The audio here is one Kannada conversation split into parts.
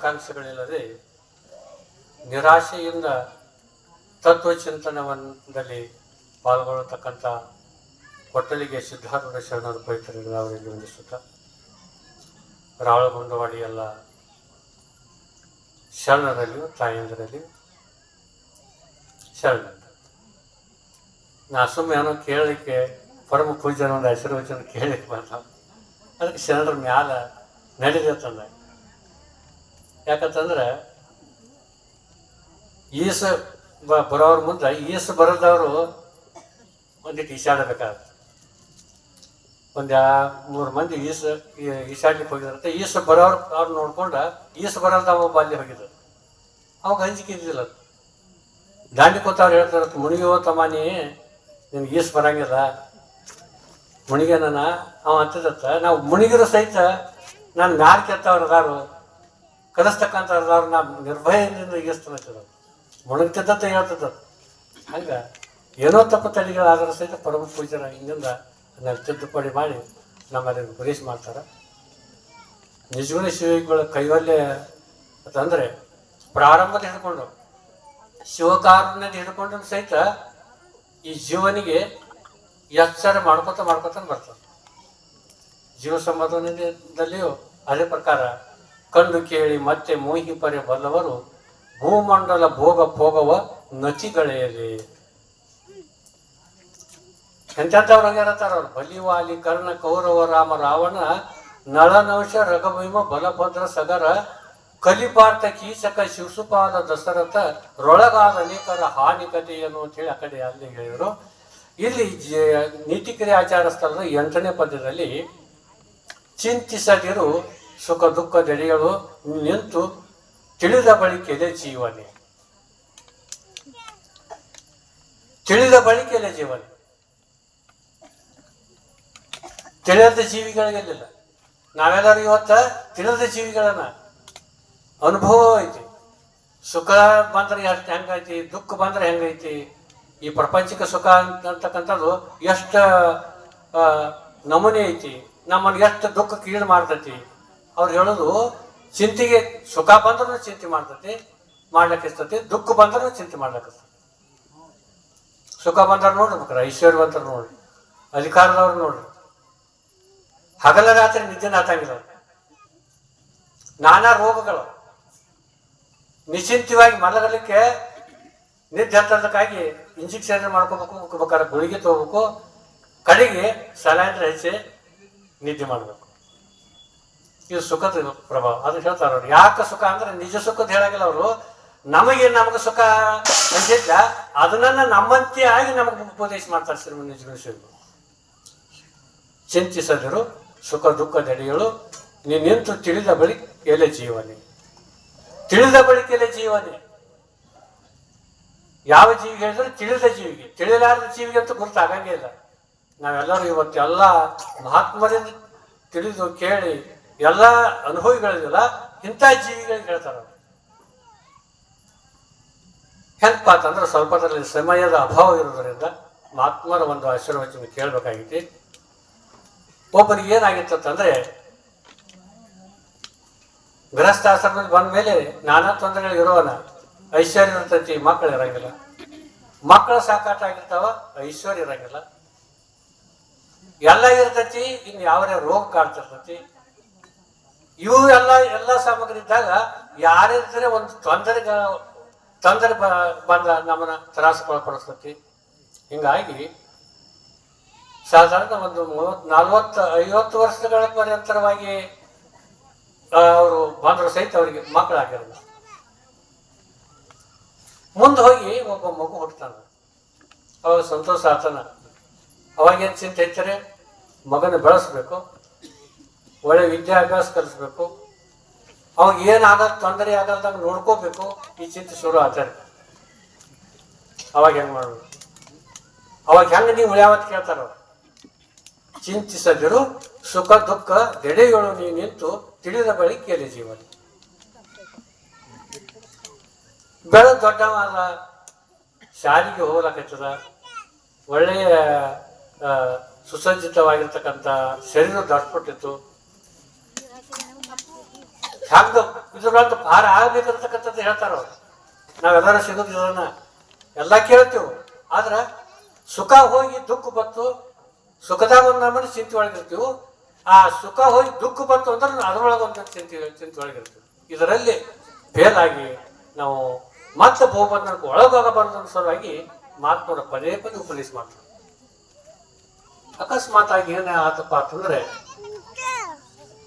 ಆಕಾಂಕ್ಷೆಗಳಿಲ್ಲದೆ ನಿರಾಶೆಯಿಂದ ತತ್ವಚಿಂತನದಲ್ಲಿ ಪಾಲ್ಗೊಳ್ಳತಕ್ಕಂಥ ಕೊಟ್ಟಲಿಗೆ ಸಿದ್ಧಾರೂಢ ಶರಣರು ಪವಿತ್ರರಿಗೆ ಅವರಿಗೆ ವಂದಿಸುತ್ತಾ ರಾವಳಗುಂಡವಾಡಿ ಎಲ್ಲ ಶರಣರಲ್ಲಿಯೂ ತಾಯಂದರಲ್ಲಿಯೂ ಶರಣ. ನಾ ಸುಮ್ಮನೆ ಏನೋ ಕೇಳಲಿಕ್ಕೆ ಪರಮ ಪೂಜನ ಒಂದು ಆಶೀರ್ವಚನ ಕೇಳಲಿಕ್ಕೆ ಬರ್ತಾವ, ಅದಕ್ಕೆ ಶರಣರ ಮ್ಯಾಲ ನಡೀತಂದ. ಯಾಕಂತಂದ್ರೆ ಈಸ ಬರೋವ್ರ ಮುಂದೆ ಈಸ ಬರೋದವರು ಒಂದಿಟ್ಟು ಈಸಾಡಬೇಕಾಗತ್ತೆ. ಒಂದು 3 ಮಂದಿ ಈಸಾಡ್ಲಿಕ್ಕೆ ಹೋಗಿದಾರಂತೆ. ಈಸ ಬರೋರು ಅವ್ರು ನೋಡ್ಕೊಂಡು ಈಸ ಬರೋದು ಒಬ್ಬ ಅಲ್ಲಿ ಹೋಗಿದ್ರು. ಅವಾಗ ಹಂಚಿಕೆ ಇದ್ದಿಲ್ಲ. ದಾಂಡಿ ಕೂತವ್ರು ಹೇಳ್ತಾರೆ, ಮುಣಿಗೋ ತಮಾನಿ ನಿನ್ಗೆ ಈಸ್ ಬರಂಗಿಲ್ಲ ಮುಣಿಗೆನ ಅವ ಅಂತಿದತ್ತ. ನಾವು ಮುಣಿಗಿರೋ ಸಹಿತ ನಾನು ಮ್ಯಾಲ ಕೆತ್ತವ್ರದಾರು ಕಲಿಸ್ತಕ್ಕಂಥವ್ರದಾರು ನಾ ನಿರ್ಭಯದಿಂದ ಈಸ್ತಂತಿದ್ರು. ಮುಣಗ್ತಿದ್ದಂತ ಹೇಳ್ತಿದ್ದ. ಹಂಗೆ ಏನೋ ತಪ್ಪು ತಡೆಗಳಾದರೂ ಸಹಿತ ಪರಮ ಪೂಜರ ಹಿಂದಿಂದ ಅದನ್ನ ತಿದ್ದುಪಡಿ ಮಾಡಿ ನಮ್ಮಲ್ಲಿ ಗುರೀಶ್ ಮಾಡ್ತಾರೆ. ನಿಜಗುಣ ಶಿವಗಳ ಕೈವಲ್ಯ ಅಂತಂದರೆ ಪ್ರಾರಂಭದ ಹಿಡ್ಕೊಂಡು ಶಿವಕಾರುಣ್ಯದ ಹಿಡ್ಕೊಂಡು ಸಹಿತ ಈ ಜೀವನಿಗೆ ಎಚ್ಚರ ಮಾಡ್ಕೊತ ಬರ್ತದೆ. ಜೀವ ಸಂಬಂಧದಲ್ಲಿಯೂ ಅದೇ ಪ್ರಕಾರ ಕಂಡು ಕೇಳಿ ಮತ್ತೆ ಮೋಹಿ ಪರೆ ಬಲ್ಲವರು ಭೂಮಂಡಲ ಭೋಗವ ನಚಿಗಳೆಯಲಿ. ಎಂಥವ್ರು ಹಂಗಿರತ್ತಾರ ಅವ್ರು. ಬಲಿವಾಲಿ ಕರ್ಣ ಕೌರವ ರಾಮ ರಾವಣ ನಳನಂಶ ರಘಭೀಮ ಬಲಭದ್ರ ಸಗರ ಕಲಿಪಾರ್ಥ ಕೀಚಕ ಶಿವಸುಪಾಲ ದಶರಥ ರೊಳಗಾದ ಅನೇಕರ ಹಾನಿ ಕಥೆಯನ್ನು ಅಂತೇಳಿ ಆ ಕಡೆ ಅಲ್ಲಿ ಹೇಳಿದರು. ಇಲ್ಲಿ ನೀತಿಕ್ರಿಯೆ ಆಚಾರ ಸ್ಥಳದ 8ನೇ ಪದ್ಯದಲ್ಲಿ ಚಿಂತಿಸದಿರು ಸುಖ ದುಃಖದೆಡೆಗಳು ನಿಂತು ತಿಳಿದ ಬಳಿಕೆಲೆ ಜೀವನೆ. ತಿಳಿದ ಬಳಿಕೆಲೆ ಜೀವನೆ. ತಿಳಿದ ಜೀವಿಗಳಿಗೆಲ್ಲ ನಾವೆಲ್ಲರೂ ಇವತ್ತ ತಿಳಿದ ಜೀವಿಗಳನ್ನ ಅನುಭವ ಐತಿ. ಸುಖ ಬಂದ್ರೆ ಎಷ್ಟು ಹೆಂಗೈತಿ, ದುಃಖ ಬಂದ್ರೆ ಹೆಂಗೈತಿ, ಈ ಪ್ರಪಂಚಿಕ ಸುಖ ಅಂತಕ್ಕಂಥದ್ದು ಎಷ್ಟು ನಮೂನೆ ಐತಿ, ನಮ್ಮನ್ನು ಎಷ್ಟು ದುಃಖ ಕೀಳು ಮಾಡ್ತೈತಿ. ಅವ್ರು ಹೇಳೋದು ಚಿಂತೆಗೆ ಸುಖ ಬಂದ್ರೂ ಚಿಂತೆ ಮಾಡ್ಲಿಕ್ಕಿಸ್ತತಿ, ದುಃಖ ಬಂದ್ರೂ ಚಿಂತೆ ಮಾಡ್ಲಿಕ್ಕಿಸ್ತತಿ. ಸುಖ ಬಂದ್ರೆ ನೋಡ್ರಿ, ಐಶ್ವರ್ಯವಂತರು ನೋಡ್ರಿ, ಅಧಿಕಾರದವ್ರು ನೋಡ್ರಿ, ಹಗಲ ರಾತ್ರಿ ನಿದ್ದೆನ ಹತ್ತಂಗಿಲ್ಲ. ನಾನಾ ರೋಗಗಳು ನಿಶ್ಚಿಂತವಾಗಿ ಮಲಗಲಿಕ್ಕೆ ನಿದ್ದೆ ಹತ್ತೋದಕ್ಕಾಗಿ ಇಂಜೆಕ್ಷನ್ ಮಾಡ್ಕೋಬೇಕು, ಗುಳಿಗೆ ತಗೋಬೇಕು, ಕಡೆಗೆ ಸಲೈನ್ ಹಚ್ಚಿ ನಿದ್ದೆ ಮಾಡಬೇಕು. ಇದು ಸುಖದ ಪ್ರಭಾವ. ಅದು ಹೇಳ್ತಾರ ಅವ್ರು. ಯಾಕೆ ಸುಖ ಅಂದ್ರೆ ನಿಜ ಸುಖದ ಹೇಳಾಗಿಲ್ಲ ಅವರು. ನಮಗೆ ಸುಖ ಅನ್ಸಿದ್ದ ಅದನ್ನ ನಮ್ಮಂತೆ ಆಗಿ ನಮಗೆ ಉಪದೇಶ ಮಾಡ್ತಾರೆ ಶ್ರೀಮನ್ ನಿಜಗುಣ. ಚಿಂತಿಸದಿರು ಸುಖ ದುಃಖದೆಡೆಗಳು ನೀ ನಿಂತು ತಿಳಿದ ಬಳಿ ಎಲೆ ಜೀವನೆ. ತಿಳಿದ ಬಳಿಕೆಲೆ ಜೀವನೆ. ಯಾವ ಜೀವಿಗೆ ಹೇಳಿದ್ರೆ ತಿಳಿದ ಜೀವಿಗೆ. ತಿಳಿಲಾರದ ಜೀವಿಗೆ ಅಂತ ಗುರುತಾಗಂಗೆ ಇಲ್ಲ. ನಾವೆಲ್ಲರೂ ಇವತ್ತು ಎಲ್ಲ ಮಹಾತ್ಮರಿಂದ ತಿಳಿದು ಕೇಳಿ ಎಲ್ಲ ಅನುಭವಿಗಳಿಲ್ಲ ಇಂಥ ಜೀವಿಗಳಿಗೆ ಹೇಳ್ತಾರ. ಹೆಂಗಪ್ಪ ಅಂತಂದ್ರೆ ಸ್ವಲ್ಪದಲ್ಲಿ ಸಮಯದ ಅಭಾವ ಇರೋದ್ರಿಂದ ಮಹಾತ್ಮರ ಒಂದು ಆಶೀರ್ವಚನ ಕೇಳಬೇಕಾಗಿತ್ತು. ಒಬ್ಬನಿಗೆ ಏನಾಗಿತ್ತಂದ್ರೆ ಗೃಹಸ್ಥಾಶ್ರಮದಲ್ಲಿ ಬಂದ ಮೇಲೆ ನಾನಾ ತೊಂದರೆಗಳು ಇರೋನ. ಐಶ್ವರ್ಯ ಇರ್ತೈತಿ, ಮಕ್ಕಳು ಇರಂಗಿಲ್ಲ. ಮಕ್ಕಳು ಸಾಕಾಟ ಆಗಿರ್ತಾವ, ಐಶ್ವರ್ಯ ಇರಂಗಿಲ್ಲ. ಎಲ್ಲ ಇರ್ತೈತಿ, ಇನ್ನು ಯಾವ್ಯಾವ ರೋಗ ಕಾಡ್ತಿರ್ತೈತಿ. ಇವು ಎಲ್ಲ ಸಾಮಗ್ರಿ ಇದ್ದಾಗ ಯಾರಿದ್ರೆ ಒಂದು ತೊಂದರೆ ಬಂದ ನಮ್ಮನ್ನ ತ್ರಾಸಗೊಳಪಡಿಸ್ತೈತಿ. ಹಿಂಗಾಗಿ ಸಾಧಾರಣ ಒಂದು 40-50 ವರ್ಷಗಳ ಪರ್ಯಂತರವಾಗಿ ಅವರು ಬಂದರು ಸಹಿತ ಅವರಿಗೆ ಮಕ್ಕಳಾಗಿರಲ್ಲ. ಮುಂದೆ ಹೋಗಿ ಒಬ್ಬ ಮಗು ಹುಟ್ಟತಾನ. ಅವಾಗ ಸಂತೋಷ ಆತನ. ಅವಾಗೇನು ಚಿಂತೆ ಹೆಚ್ಚರೆ ಮಗನ ಬೆಳೆಸ್ಬೇಕು, ಒಳ್ಳೆ ವಿದ್ಯಾಭ್ಯಾಸ ಕಲಿಸ್ಬೇಕು, ಅವಾಗ ಏನಾಗಲ್ಲ ತೊಂದರೆ ಆಗಲ್ದಂಗೆ ನೋಡ್ಕೋಬೇಕು. ಈ ಚಿಂತೆ ಶುರು ಆತಾರೆ. ಅವಾಗ ಹೆಂಗೆ ಮಾಡೋದು? ಅವಾಗ ಹೆಂಗೆ ನೀವು ಉಳ್ಯಾವತ್ತು ಕೇಳ್ತಾರ. ಚಿಂತಿಸದಿರು ಸುಖ ದುಃಖ ದೆಡೆಗಳು ನೀ ನಿಂತು ತಿಳಿದ ಬಳಿ ಕೇಳಿ ಜೀವನ. ಬೆಳೆದು ದೊಡ್ಡವಾದ ಶಾಲೆಗೆ ಹೋಗ್ಲಾಕೈತದ, ಒಳ್ಳೆಯ ಸುಸಜ್ಜಿತವಾಗಿರ್ತಕ್ಕಂಥ ಶರೀರ ದಟ್ಬಿಟ್ಟಿತ್ತು. ಹ್ಯಾಂಗ ಇದ್ರೊಳಗೆ ಭಾರ ಆಗ್ಬೇಕಂತಕ್ಕಂಥದ್ದು ಹೇಳ್ತಾರ ಅವ್ರು. ನಾವೆಲ್ಲರೂ ಸಿಗೋದಿಲ್ಲ, ಎಲ್ಲ ಕೇಳ್ತೇವೆ. ಆದ್ರೆ ಸುಖ ಹೋಗಿ ದುಃಖ ಬತ್ತು, ಸುಖದಾಗ ಒಂದು ನಮ್ಮನೆ ಚಿಂತೆ ಒಳಗಿರ್ತೀವಿ. ಆ ಸುಖ ಹೋಗಿ ದುಃಖ ಬತ್ತು ಅಂದ್ರೆ ಅದರೊಳಗೆ ಒಂದು ಚಿಂತೆ ಒಳಗಿರ್ತೀವಿ. ಇದರಲ್ಲಿ ಫೇಲ್ ಆಗಿ ನಾವು ಮತ್ತೆ ಬಹುಬಂಧನಕ್ಕೆ ಒಳಗೋಗಬಾರ್ದು ಅನ್ನೋ ಸಲುವಾಗಿ ಮಹಾತ್ಮರ ಪದೇ ಪದೇ ಉಪದೇಶ ಮಾಡ್ತಾರೆ. ಅಕಸ್ಮಾತ್ ಏನೇ ಆತಪ್ಪ ಅಂತಂದ್ರೆ,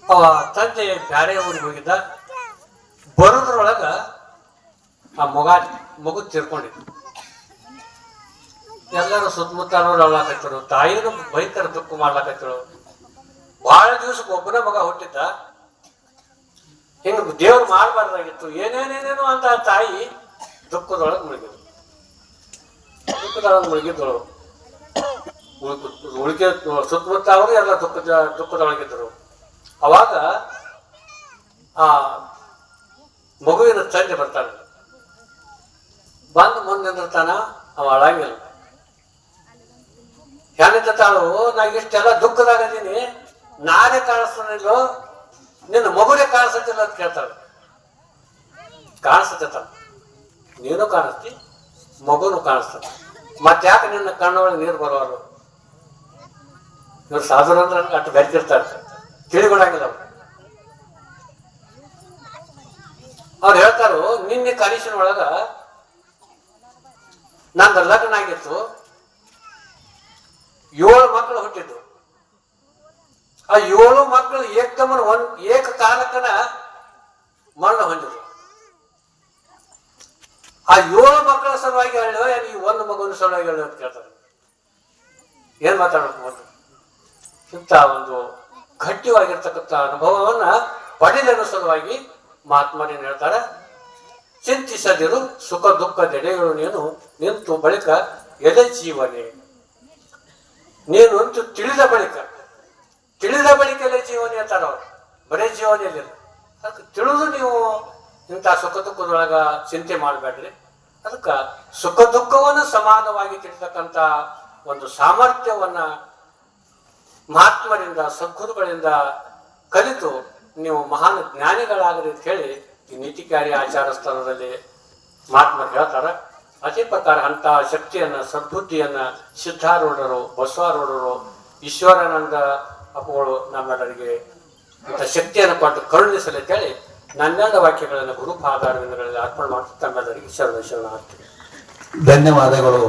ಅವ ತಂದೆ ಬ್ಯಾರೆ ಊರಿಗೆ ಹೋಗಿದ್ದ. ಬರೋದ್ರೊಳಗ ಆ ಮಗು ತೀರ್ಕೊಂಡಿದ್ದು. ಎಲ್ಲರೂ ಸುತ್ತಮುತ್ತ ಅಳ್ಳಾಕತ್ತರು, ತಾಯಿನೂ ಭಯಂಕರ ದುಃಖ ಮಾಡ್ಲಾಕತ್ತರು. ಬಹಳ ದಿವಸಕ್ಕೆ ಒಬ್ಬನ ಮಗ ಹುಟ್ಟಿದ್ದ. ಹಿಂಗ ದೇವ್ರು ಮಾಡಬಾರ್ದಾಗಿತ್ತು. ಏನೇನೇನೇನು ಅಂತ ಆ ತಾಯಿ ದುಃಖದೊಳಗೆ ಮುಳುಗಿದ್ದಳು. ಉಳಿಕೆ ಸುತ್ತಮುತ್ತ ಅವರು ಎಲ್ಲ ದುಃಖದೊಳಗಿದ್ದರು. ಅವಾಗ ಆ ಮಗುವಿನ ತಂದೆ ಬರ್ತಾನೆ. ಬಂದು ಮುಂದೆ ನಿಂದಿರ್ತಾನ. ಅವ ಅಳಂಗಿಲ್ಲ. ಹೆಣ್ಣಿದ್ದ ತಾಳು, ನಾ ಇಷ್ಟೆಲ್ಲ ದುಃಖದಾಗದೀನಿ, ನಾನೇ ಕಾಣಿಸ್ತಾನಿಲ್ಲೋ, ನಿನ್ನ ಮಗುನೇ ಕಾಣಿಸತ್ತಿಲ್ಲ ಅಂತ ಕೇಳ್ತಾಳೆ. ಕಾಣಿಸ್ತೈತ, ನೀನು ಕಾಣಿಸ್ತಿ, ಮಗುನು ಕಾಣಿಸ್ತಾನೆ, ಮತ್ತೆ ಯಾಕೆ ನಿನ್ನ ಕಣ್ಣೊಳಗೆ ನೀರು ಬರೋರು? ಇವ್ರು ಸಾಧುರು ಅಂದ್ರೆ ಅಷ್ಟು ಬೆರ್ತಿರ್ತಾರೆ, ತಿಳಿಗೊಳಂಗಿಲ್ಲ ಅವ್ರು. ಅವ್ರು ಹೇಳ್ತಾರು, ನಿನ್ನೆ ಕನಸಿನೊಳಗ ನಂದು ಲಗ್ನ ಆಗಿತ್ತು, 7 ಮಕ್ಕಳು ಹುಟ್ಟಿದ್ದು. ಆ 7 ಮಕ್ಕಳು ಏಕದಮನ ಏಕಕಾಲಕ್ಕನ ಮರಣ ಹೊಂದಿದ್ರು. ಆ 7 ಮಕ್ಕಳ ಸಲುವಾಗಿ ಹೇಳೋ ಈ 1 ಮಗುವಿನ ಸಲುವಾಗಿ ಹೇಳೋ ಅಂತ ಕೇಳ್ತಾರೆ. ಏನ್ ಮಾತಾಡಬೇಕು? ಒಂದು ಇಂಥ ಒಂದು ಗಟ್ಟಿವಾಗಿರ್ತಕ್ಕಂಥ ಅನುಭವವನ್ನ ಪಡೆಯಲು ಸಲುವಾಗಿ ಮಹಾತ್ಮರೇನು ಹೇಳ್ತಾರೆ, ಚಿಂತಿಸದಿರು ಸುಖ ದುಃಖದೆಡೆಗಳು ನೀನು ನಿಂತು ಬಳಿಕ ಎದೆ ಜೀವನೇ. ನೀನು ಅಂತೂ ತಿಳಿದ ಬಳಿಕ ಎಲೆ ಜೀವನಿ ಅಂತಾರ ಅವ್ರು. ಬರೇ ಜೀವನಿಯಲ್ಲಿ ಅದಕ್ಕೆ ತಿಳಿದು ನೀವು ಇಂಥ ಸುಖ ದುಃಖದೊಳಗ ಚಿಂತೆ ಮಾಡಬೇಡ್ರಿ. ಅದಕ್ಕೆ ಸುಖ ದುಃಖವನ್ನು ಸಮಾನವಾಗಿ ತಿಳಿತಕ್ಕಂಥ ಒಂದು ಸಾಮರ್ಥ್ಯವನ್ನ ಮಹಾತ್ಮರಿಂದ ಸದ್ಗುರುಗಳಿಂದ ಕಲಿತು ನೀವು ಮಹಾನ್ ಜ್ಞಾನಿಗಳಾಗಲಿ ಅಂತ ಹೇಳಿ ಈ ನೀತಿಕಾರಿ ಆಚಾರ ಸ್ಥಳದಲ್ಲಿ ಮಹಾತ್ಮರು ಹೇಳ್ತಾರ. ಅದೇ ಪ್ರಕಾರ ಅಂತ ಶಕ್ತಿಯನ್ನ ಸದ್ಬುದ್ಧಿಯನ್ನ ಸಿದ್ಧಾರೂಢರು, ಬಸವಾರೂಢರು, ಈಶ್ವರಾನಂದ ಅಪ್ಪುಗಳು ನಮ್ಮೆಲ್ಲರಿಗೆ ಇಂಥ ಶಕ್ತಿಯನ್ನು ಕೊಟ್ಟು ಕರುಣಿಸಲಿ ಅಂತೇಳಿ ನನ್ನೆಲ್ಲ ವಾಕ್ಯಗಳನ್ನು ಗುರುಪಾದಾರವಿಂದಗಳಲ್ಲಿ ಅರ್ಪಣೆ ಮಾಡಿ ತಮ್ಮೆಲ್ಲರಿಗೆ ಶರಣ ಆಗ್ತದೆ. ಧನ್ಯವಾದಗಳು.